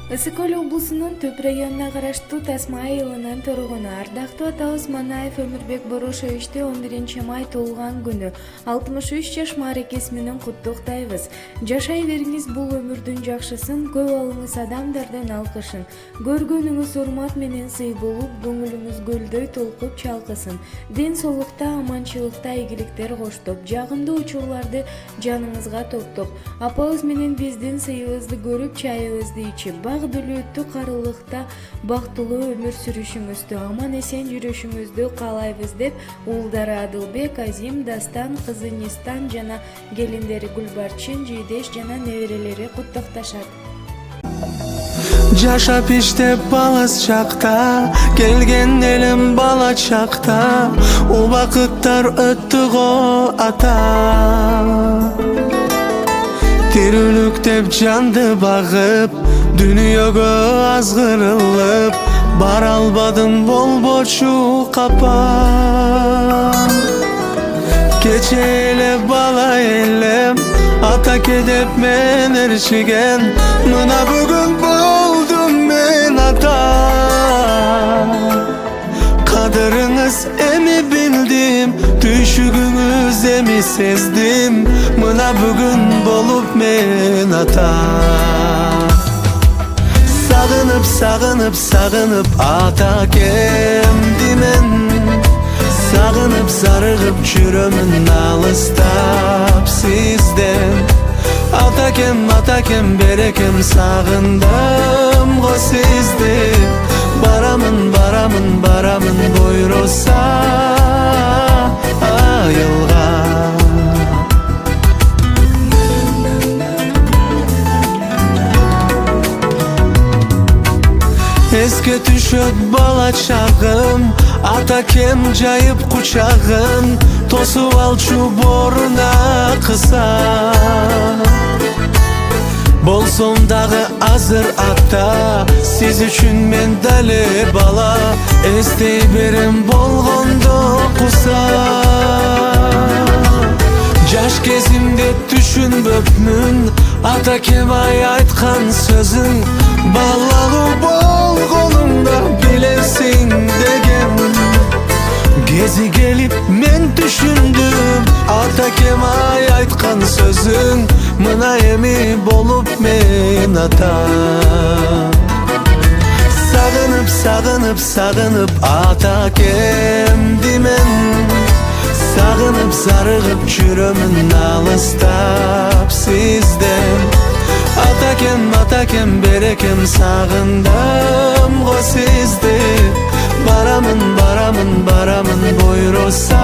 Ысык Көл облусунун Төп районуна караштуу Тасма айылынын тургуну ардактуу атабыз Манаев Өмүрбек Борошевичти 11 май туулган күнү 63 жаш мааракеси менен куттуктайбыз. Жашай бериңиз, бул өмүрдүн жакшысын, көп алыңыз адамдардын алкышын. Көргөнүңүз урмат менен сый болуп, көңүлүңүз гөлдөй толкуп чалкысын. Ден соолукта, аманчылыкта ийгиликтер коштоп, жагымдуу учурларды жаныңызга топтоп, апабыз менен биздин сыйыбызды көрүп, чайыбызды ичип, багдылуу карылыкта бактылуу өмүр сүрүшүңүздү, аман эсен жүрүшүңүздү каалайбыз деп уулдары Адылбек, Азим, Дастан кызы Нистан жана келиндери Гүлбарчын, Жийдеш жана неберелери куттукташат. Жашап иштеп балыс чакта, келген элим бала чакта, убакыттар өттү го ата. Тирүүлүк деп жанды багып, дүнүйөгө азгырылып, бара албадым болбочу капа. Кече эле бала элем, атаке деп мен ээрчиген, мына бүгүн болдум мен ата. Кадырыңыз эми билдим, түйшүгүңүз эми сездим, мына бүгүн болуп мен ата. Сагынып, сагынып, сагынып атакемди мен, сагынып, зарыгып жүрөмүн алыстап сизден. Атакем, атакем, берекем, сагындым го сизди. Барамын, барамын, барамын буйруса айылга. Эске түшөт бала чагым, атакем жайып кучагын, тосуп алчу боруна кыса. Болсом дагы азыр ата, сиз үчүн мен дале бала, эстей берем болгондо куса. Жаш кезимде түшүнбөпмүн, атакем айткан сөзүн, балалуу болгонуңда билесиң деген. Кези келип мен түшүндүм, атакем айткан сөзүң, мына эми болуп мен ата. Сагынып, сагынып, сагынып атакемди мен, сагынып, зарыгып жүрөмүн алыстап сизден. Атакем, атакем, берекем, сагындым го сизди. Барамын, барамын, барамын буйруса